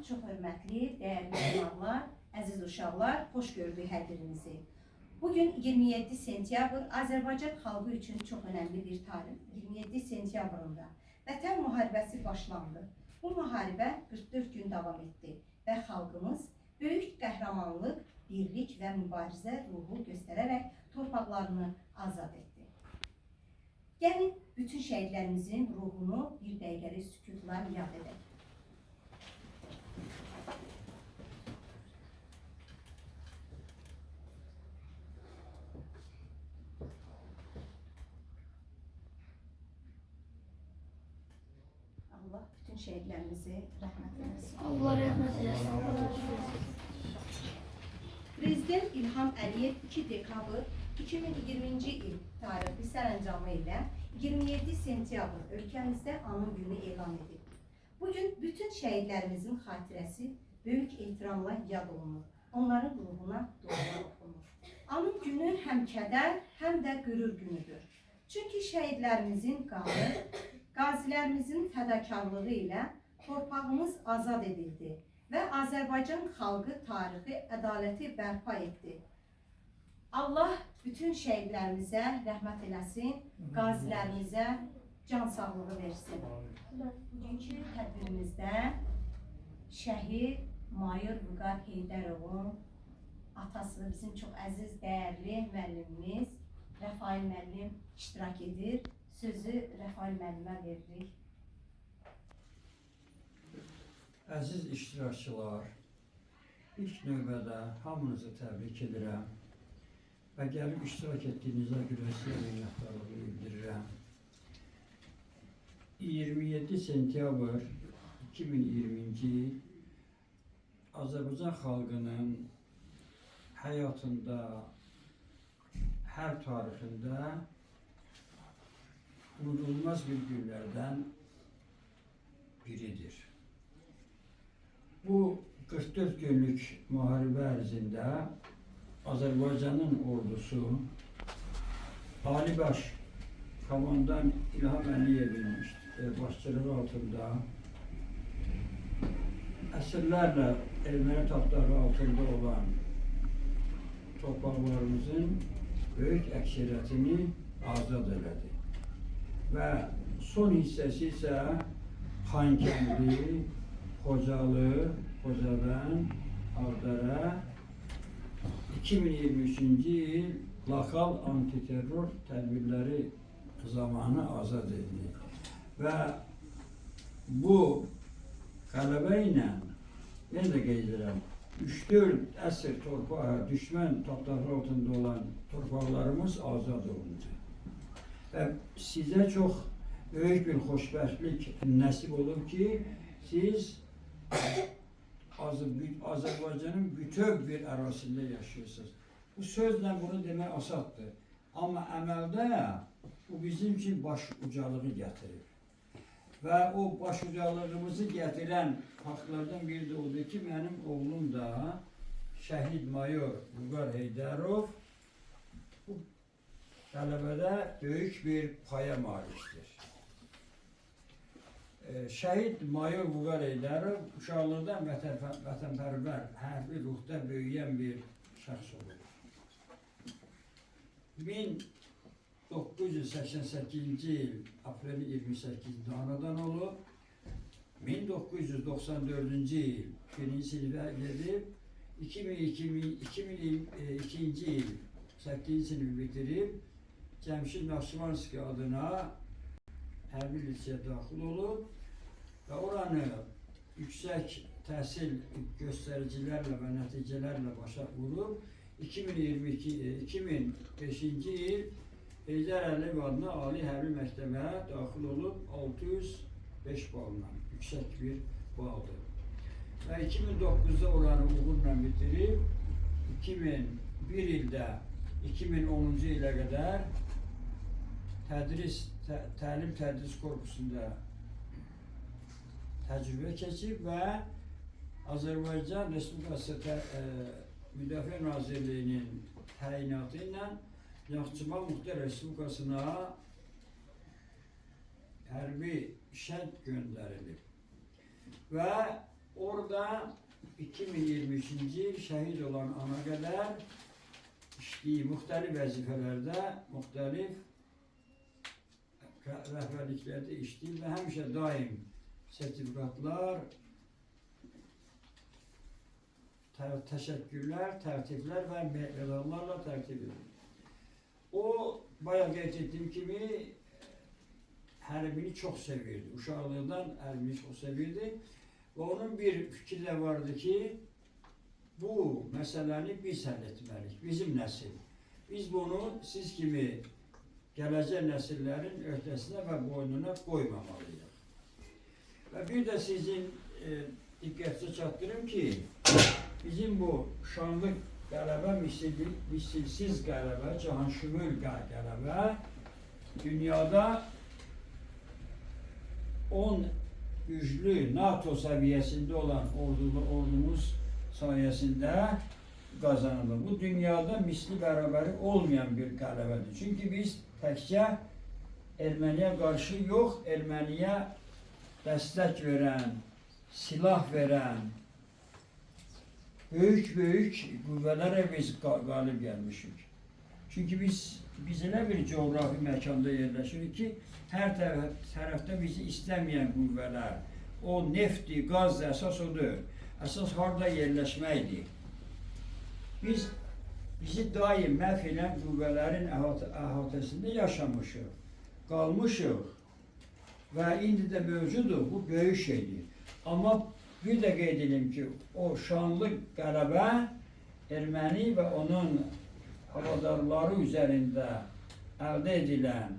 çox hörmətli, dəyərli qonaqlar, əziz uşaqlar, xoş gördük hər birinizi. Bugün 27 sentyabr Azərbaycan xalqı üçün çox önəmli bir tarix. 27 sentyabrında Vətən müharibəsi başlandı. Bu müharibə 44 gün davam etdi və xalqımız böyük qəhrəmanlıq, birlik və mübarizə ruhu göstərərək torpaqlarını azad etdi. Gəlin, bütün şəhidlərimizin ruhunu bir dəqiqəlik sükutla yad edək. Allah bütün şəhidlərimizi rəhmət eləsin. Allah rəhmət eləsin. Prezident İlham Əliyev 2 dekabr 2020-ci il tarixli sərəncamı ilə 27 sentyabr ölkəmizdə anım günü elan edildi. Bugün bütün şəhidlərimizin xatirəsi böyük ehtiramla yad olunur. Onların ruhuna dualar oxunur. Anım günü həm kədər, həm də qürur günüdür. Çünki şəhidlərimizin qanı, qazilərimizin fədakarlığı ilə torpağımız azad edildi və Azərbaycan xalqı tarixi ədaləti bərpa etdi. Allah bütün şəhidlərimizə rəhmət eləsin, qazilərimizə can sağlığı versin. Bugünkü tədbirimizdə şəhid Mayor Vüqar Heydərovun atası, bizim çox əziz, dəyərli müəllimimiz Rəfail müəllim iştirak edir. Sözü Rəfail müəllimə veririk. Əziz iştirakçılar, ilk növbədə hamınızı təbrik edirəm və gəlib iştirak etdiyinizə görə sizə minnətdarlığı bildirirəm. 27 sentyabr 2020-ci il Azərbaycan xalqının həyatında, hər tarixində unudulmaz bir günlərdən biridir. Bu 44 günlük müharibə ərzində Azərbaycanın ordusu Ali Baş Komandan İlham Əliyevin başçılığı altında əsrlərlə erməni tapdağı altında olan torpaqlarımızın böyük əksəriyyətini azad elədi. Və son hissəsi isə Xankəndi, Xocalı, Xocavənd, Ağdərə 2023-cü il lokal antiterror tədbirləri zamanı azad edildi. Və bu qələbə ilə, mən də qeyd edirəm, 3-4 əsr torpağı, düşmən tapdağı altında olan torpaqlarımız azad olundu. Və sizə çox böyük bir xoşbəxtlik nəsib olub ki, siz Azərbaycanın bütöv bir ərazisində yaşayırsınız. Bu sözlə bunu demək asaddır. Amma əməldə bu bizim üçün baş ucalığı gətirir. Və o baş ucalığımızı gətirən faktlardan biri də odur ki, mənim oğlum da şəhid Mayor Vüqar Heydərov bu qələbədə böyük bir paya malikdir. Şəhid Mayor Vüqar Heydərov uşaqlıqdan vətənpərvər, hərbi ruhda böyüyən bir şəxs olur. 1988-ci il aprel 28-də anadan olub, 1994-cü il 1-ci sinifə gedib, 2002-ci il 8-ci sinifi bitirib, Cəmşid Naxçıvanski adına hərbi liseyə daxil olub və oranı yüksək təhsil göstəricilərlə və nəticələrlə başa vurub, 2005-ci il Heydər Əliyev adına Ali Hərbi Məktəbə daxil olub 605 balla, yüksək bir baldır. Və 2009-da oranı uğurla bitirib, 2001 ildə 2010-cu ilə qədər təlim-tədris korpusunda təcrübə keçib və Azərbaycan Respublikası Müdafiə Nazirliyinin təyinatı ilə Naxçıvan Muxtar Respublikasına hərbi işə göndərilib. Və Orada 2023-cü il şəhid olan ana qədər işləyib müxtəlif vəzifələrdə, müxtəlif rəhbərliklərdə işləyib və həmişə daim sertifikatlar, təşəkkürlər, tərtiflər və medallarla tərtib edilir. O, bayaq qeyd etdiyim kimi, hərbini çox sevirdi. Uşaqlığından hərbini çox sevirdi. Və onun bir fikri də vardı ki, bu məsələni biz həll etməliyik, bizim nəsil. Biz bunu siz kimi gələcək nəsillərin öhdəsinə və boynuna qoymamalıyıq. Və bir də sizin diqqətinizə çatdırım ki, bizim bu şanlı qələbə, misilsiz qələbə, cahanşümül qələbə dünyada 10 güclü NATO səviyyəsində olan ordumuz sayəsində qazanılır. Bu dünyada misli bərabəri olmayan bir qələbədir. Çünki biz təkcə Erməniyə qarşı yox, Erməniyə dəstək verən, silah verən böyük qüvvələrə biz qalib gəlmişik. Çünki biz elə bir coğrafi məkanda yerləşirik ki, hər tərəfdə bizi istəməyən qüvvələr, o nefti, qaz əsas odur. Əsas harada yerləşməkdir. Bizi daim məhv edən qüvvələrin əhatəsində yaşamışıq, qalmışıq və indi də mövcudur, bu böyük şeydir. Amma bir də qeyd edim ki, o şanlı qələbə erməni və onun havadarları üzərində əldə edilən,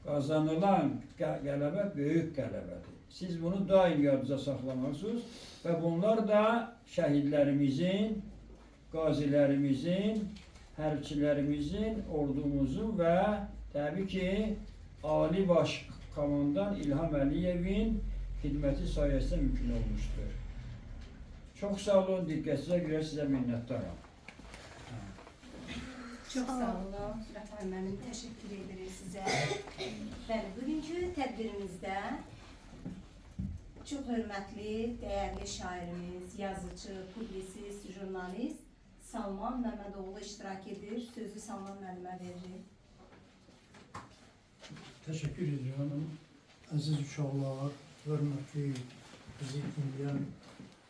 qazanılan qələbə böyük qələbədir. Siz bunu daim yadınıza saxlamalısınız və bunlar da şəhidlərimizin, qazilərimizin, hərbçilərimizin, ordumuzun və təbii ki, Ali Baş Komandan İlham Əliyevin xidməti sayəsində mümkün olmuşdur. Çox sağ olun, diqqətinizə görə sizə minnətdaram. Çox sağ olun, Rəfay müəllim, təşəkkür edirik sizə. Bəli, bugünkü tədbirimizdə çox hörmətli, dəyərli şairimiz, yazıcı, publisist, jurnalist Salman Məmmədoğlu iştirak edir. Sözü Salman müəllimə veririk. Təşəkkür edirəm. Əziz uşaqlar, hörmətli bizi dinləyən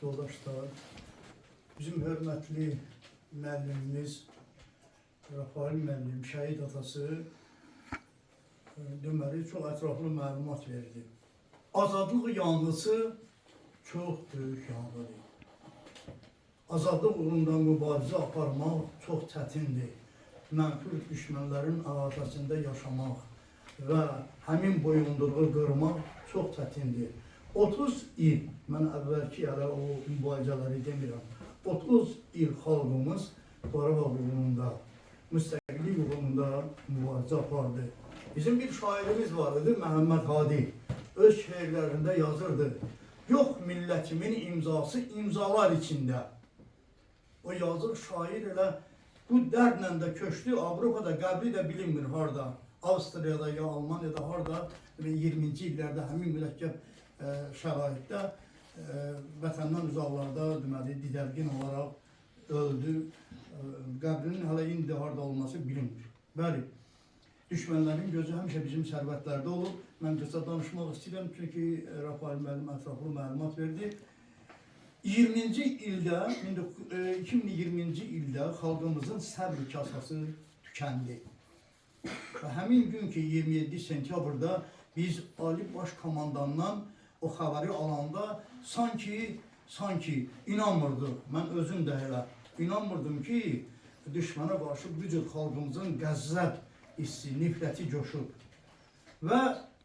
yoldaşlar, bizim hörmətli müəllimimiz Rafael müəllim, şəhid atası deməli çox ətraflı məlumat verdi. Azadlıq yanğısı çox böyük yanğıdır. Azadlıq uğrunda mübarizə aparmaq çox çətindir. Mənfur düşmənlərin əhatəsində yaşamaq və həmin boyunduruğu qırmaq çox çətindir. 30 il, mən əvvəlki hələ o mübarizələri demirəm, 30 il xalqımız Qarabağ uğrunda, müstəqillik uğrunda mübarizə apardı. Bizim bir şairimiz var idi, Məhəmməd Hadi. Öz şeirlərində yazırdı. Yox millətimin imzası imzalar içində. O yazır, şair elə bu dərdlə də köçdü, Avropada qəbri də bilinmir harada. Avstriyada ya Almaniyada harada 20-ci illərdə həmin mürəkkəb şəraitdə vətəndən uzaqlarda deməli didərgin olaraq öldü. Qəbrinin hələ indi harada olması bilinmir. Bəli, düşmənlərin gözü həmişə bizim sərvətlərdə olub. Mən qısa danışmaq istəyirəm çünki Rafael müəllim ətraflı məlumat verdi. 2020-ci ildə xalqımızın səbr kasası tükəndi. Və həmin gün ki 27 sentyabrda biz Ali Baş Komandandan o xəbəri alanda sanki inanmırdıq. Mən özüm də elə inanmırdım ki düşmənə qarşı bu cür xalqımızın qəzzəb hissi, nifrəti coşub. Və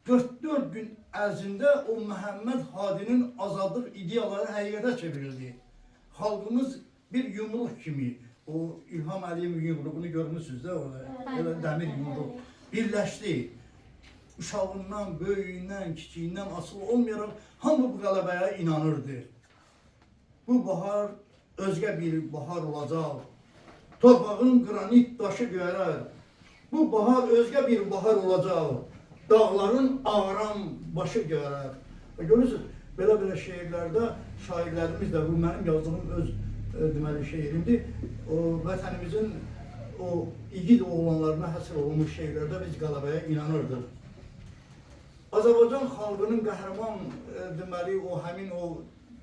44 gün ərzində o Məhəmməd Hadinin azadlıq ideyaları həqiqətə çevrildi. Xalqımız bir yumruq kimi, o İlham Əliyevin yumruğunu görmüşsünüz də orada, dəmir yumruq, birləşdi. Uşağından, böyüyündən, kiçiyindən asılı olmayaraq hamı bu qələbəyə inanırdı. Bu bahar özgə bir bahar olacaq. Torpağın qranit daşı göyərər. Bu bahar özgə bir bahar olacaq. Dağların ağaran başı görər. Görürsünüz, Belə şeirlərdə şairlərimiz də, bu mənim yazdığım öz deməli şeirimdir. O vətənimizin o igid oğlanlarına həsr olunmuş şeirlərdə biz qələbəyə inanırdıq. Azərbaycan xalqının qəhrəman deməli o həmin o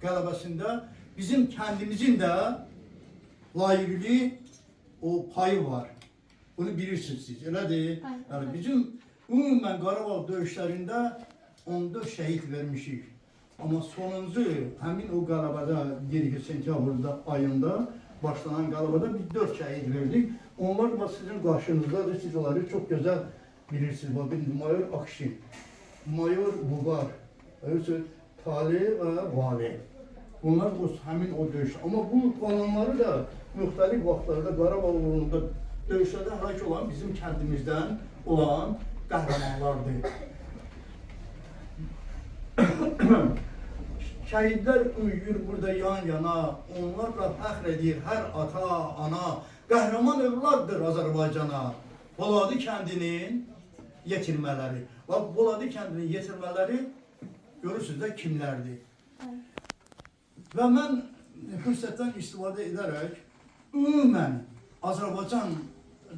qələbəsində bizim kəndimizin də layiqli o payı var. Bunu bilirsiniz siz, elədir? Yəni bizim ümumən Qarabağ döyüşlərində 14 şəhid vermişik. Amma sonuncu həmin o qələbədə 22 sentyabr ayında başlanan qələbədə biz 4 şəhid verdik. Onlar da sizin qarşınızdadır, siz onları çox gözəl bilirsiniz. Mayor Akşin, Mayor Buğar, Tali və Vali. Bunlar həmin o döyüş. Amma bu qanunları da müxtəlif vaxtlarda Qarabağ uğrunda döyüşlərdə həlak olan bizim kəndimizdən olan qəhrəmanlardır. Şəhidlər uyuyur burada yan-yana, onlarla fəxr edir hər ata, ana, qəhrəman övladdır Azərbaycana. Boladi kəndinin yetirmələri. Bax, Boladi kəndinin yetirmələri görürsünüz də kimlərdir? Və mən fürsətdən istifadə edərək, ümumən Azərbaycan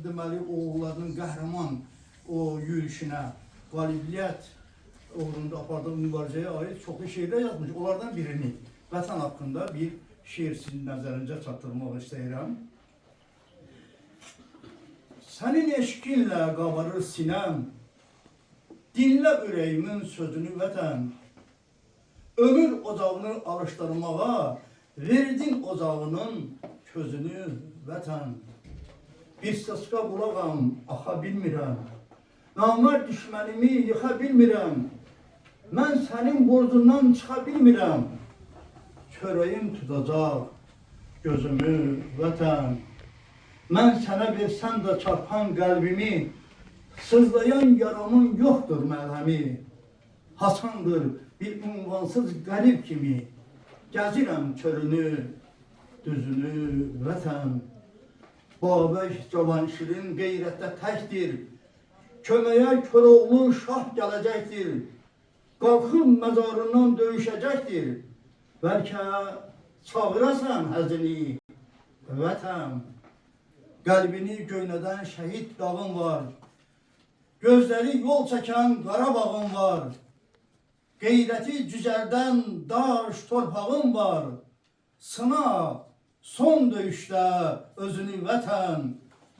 deməli, oğullarının qəhrəman o yürüyüşünə, qalibiyyət uğrunda apardığı mübarizəyə aid çoxlu şeirlər yazmış. Onlardan birini vətən haqqında bir şeir sizin nəzərinizə çatdırmaq istəyirəm. Sənin eşqinlə qabarır sinəm, dinlə ürəyimin sözünü vətən, ömür ocağını alışdırmağa, verdin ocağının közünü vətən. Bir səska qulağam, axa bilmirəm, namər düşmənimi yıxa bilmirəm, mən sənin borcundan çıxa bilmirəm, çörəyim tutacaq gözümü vətən. Mən sənə versəm də çarpan qəlbimi, sızlayan yaramın yoxdur məlhəmi. Hasandır bir ünvansız qərib kimi, gəzirəm çölünü, düzünü vətən. Babək Cavanşirin qeyrətdə təkdir, köməyə Koroğlu şah gələcəkdir, qalxın məzarından döyüşəcəkdir, bəlkə çağırasan həzini vətən. Qəlbini göynədən şəhid dağın var, gözləri yol çəkən Qarabağın var, qeyrəti cücərdən daş torpağın var, sına son döyüşdə özünü vətən,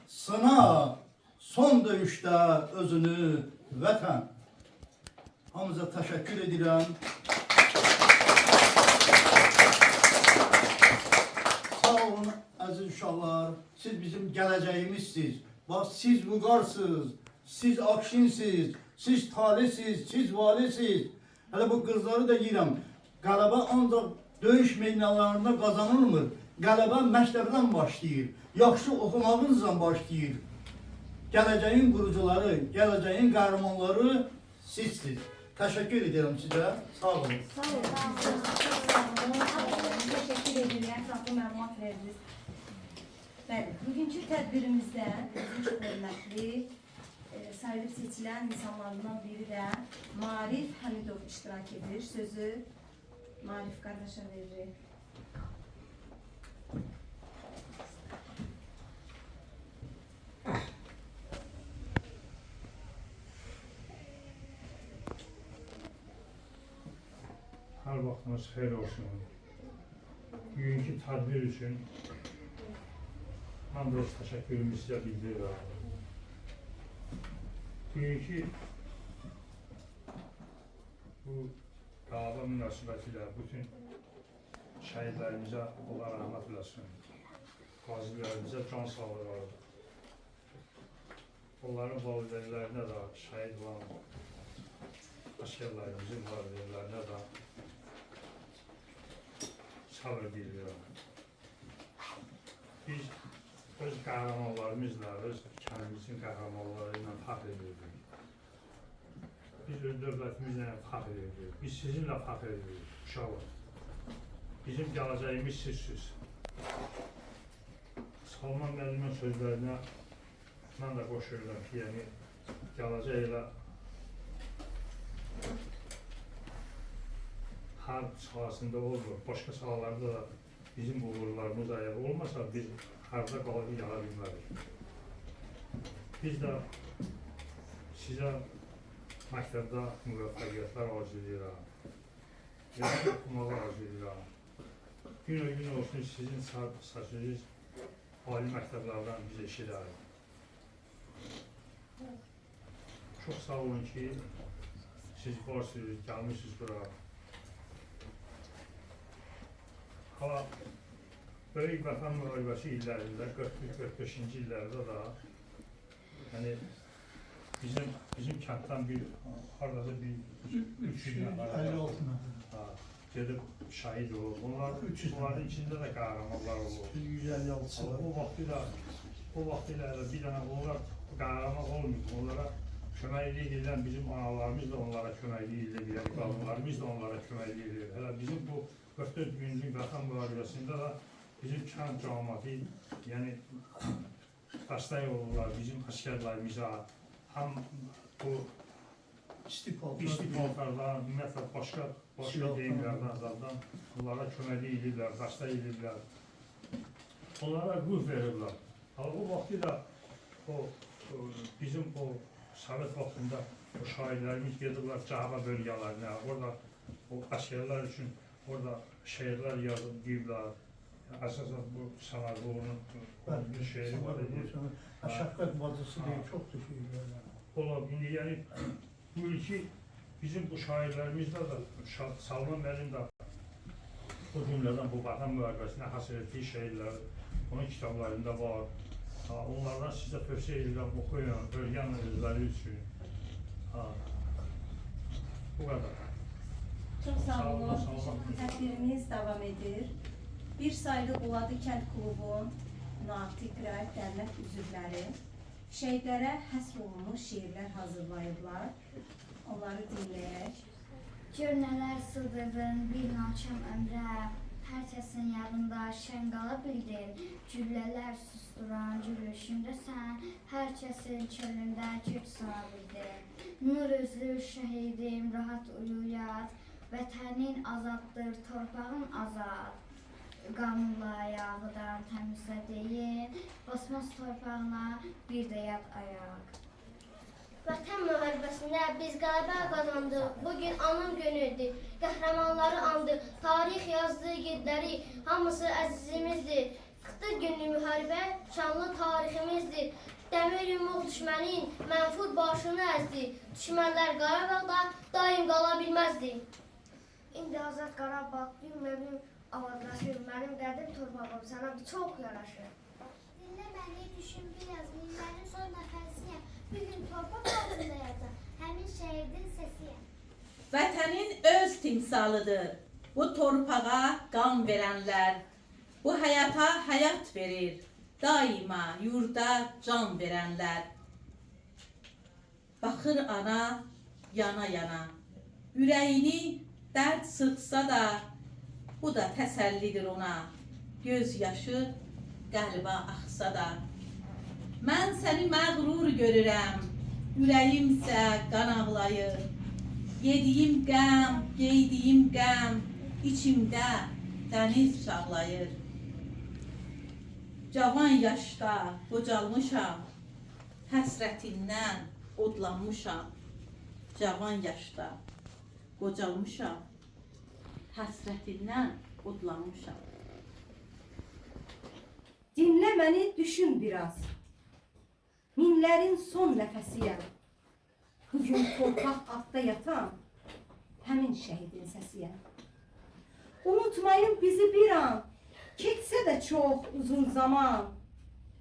sına son döyüşdə özünü vətən. Hamıza təşəkkür edirəm. Sağ olun əziz uşaqlar, siz bizim gələcəyimizsiniz. Bax, siz Vüqarsınız, siz Akşinsiniz, siz Talisiz, siz Valisiz. Hələ bu qızları da yiyirəm. Qələbə ancaq döyüş meydanlarında qazanılmır. Qələbə məktəbdən başlayır, yaxşı oxumağınızla başlayır. Gələcəyin qurucuları, gələcəyin qəhrəmanları sizsiniz. Təşəkkür edirəm sizə. Sağ olun. Sağ olun. Təşəkkür edirəm. Ətraflı məlumat verdiniz. Bəli, bugünkü tədbirimizdə bizim çox hörmətli, sayılıb seçilən insanlarından biri də Marif Həmidov iştirak edir. Sözü Marif qardaşa veririk. Hər vaxtınız xeyir olsun. Bugünkü tədbir üçün mən də öz təşəkkürümü sizə bildirirəm. Bugünkü bu qələbə münasibətilə bütün şəhidlərimizə Allah rəhmət eləsin. Qazilərimizə can sağlığı vardır. Onların valideynlərinə də, şəhid olan əsgərlərimizin valideynlərinə də sabır diləyirəm. Biz öz qəhrəmanlarımızla, öz kəndimizin qəhrəmanları ilə fəxr edirik. Biz öz dövlətimizlə fəxr edirik. Biz sizinlə fəxr edirik, uşaqlar. Bizim gələcəyimiz sizsiniz. Salman müəllimin sözlərinə mən də qoşuyorum ki, yəni gələcək elə harp sahasında olur, başqa sahalarda da bizim uğurlarımız ayağı olmasa biz harda qalıb yara bilmərik. Biz də sizə məktəbdə müvəffəqiyyətlər arzu edirəm. Yaxşı oxumağı arzu edirəm. Gün olsun sizin səsiniz ali məktəblərdən biz eşidərik. Çox sağ olun ki, siz varsınız, gəlmişsiniz bura. Hala, Böyük Vətən müharibəsi illərində, 43-45-ci illərdə da yəni bizim kənddən hardasa bir 300 nəfər 56 nəfər. gedib şəhid olub. Onların içində də qəhrəmanlar olub. 156-sı var. O vaxtilə bir dənə onlar qəhrəman olmayıb. Onlara köməklik edən bizim analarımız da onlara köməklik edir, qadınlarımız da onlara köməklik edir. Hələ bizim bu 44 günlük Vətən müharibəsində də bizim kənd cəmiyyəti, yəni dəstək olurlar bizim əsgərlərimizə, həm bu İstihbaratlardan, ümumiyyətlə başqa deyimlərdən, azaldan onlara köməklik edirlər, dəstək edirlər. Onlara ruh verirlər. O vaxtı bizim o Sovet vaxtında o şairlərimiz gedirlər Cəhaba bölgələrinə, orada o əsgərlər üçün orada şeirlər yazıb deyiblər. Əsasən bu Səmədoğlu'nun bir şeiri var idi. Şəfqət bacısı deyil, çox düşünürlər. Ola, indi yəni bu ilki bizim bu şairlərimizdə də Salman Bəy'in də o cümlədən bu Vətən müharibəsinə həsr etdiyi şeirləri onun kitablarında var. Onlardan sizə tövsiyə edirəm, oxuyun, öyrənin özləri üçün. Bu qədər. Çox sağ olun. Tədbirimiz davam edir. Bir sayılı Uladı Kənd Klubun natiq rəayət dərnək üzvləri şəhidlərə həsr olunmuş şeirlər hazırlayıblar. Onları dinləyək. Gör nələr sığdırdın bir naçam ömrə, hər kəsin yanında şən qala bildin. Güllələr susturan gülüşündə sən, hər kəsin çölündə kök sala bildin. Nur özlü şəhidim, rahat uyu yat, vətənin azaddır, torpağın azad. Qanunla ayağıdan təmizlə deyin, basmaz torpağına bir də yad ayaq. Vətən müharibəsində biz qələbə qazandıq. Bugün anım günüdür. Qəhrəmanları andıq. Tarix yazdığı igidləri hamısı əzizimizdir. 40 günlük müharibə şanlı tariximizdir. Dəmir yumruq düşmənin mənfur başını əzdi. Düşmənlər Qarabağda daim qala bilməzdi. İndi Azad Qarabağ bir mənim avadlaşır. Mənim qədim torpağım sana çox yaraşır. Dinlə məni, düşün biraz, minlərin son nəfəsiyəm. Bugün torpaq altında yatan, həmin şəhidin səsiyəm. Vətənin öz timsalıdır. Bu torpağa qan verənlər, bu həyata həyat verir. Daima yurda can verənlər. Baxır ana yana yana, ürəyini dərd sıxsa da, bu da təsəllidir ona. Göz yaşı qəlbə axsa da. Mən səni məğrur görürəm, ürəyimsə qan ağlayır. Yediyim qəm, geydiyim qəm, içimdə dəniz çağlayır. Cavan yaşda qocalmışam, həsrətindən odlanmışam. Cavan yaşda qocalmışam, həsrətindən odlanmışam. Dinlə məni, düşün biraz. Minlərin son nəfəsiyəm. Bugün torpaq altda yatan, həmin şəhidin səsiyəm. Unutmayın bizi bir an, keçsə də çox uzun zaman.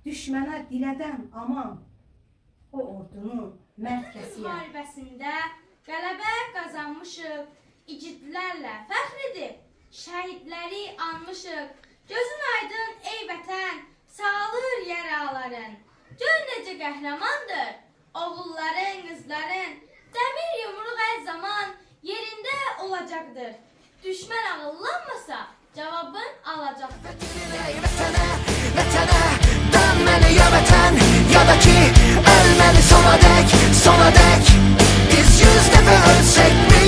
Düşmənə dilədən aman, o ordunun mərkəsiyəm. Müharibəsində qələbə qazanmışıq, igidlərlə fəxr edib, şəhidləri anmışıq. Gözün aydın ey vətən, sağalır yaraların. Gör necə qəhrəmandır, oğulların, qızların. Dəmir yumruq hər zaman yerində olacaqdır. Düşmən ağıllanmasa, cavabın alacaqdır. Vətənə, dönməli ya vətən, ya da ki ölməli sona dək, sona dək. Biz 100 dəfə ölsək mi?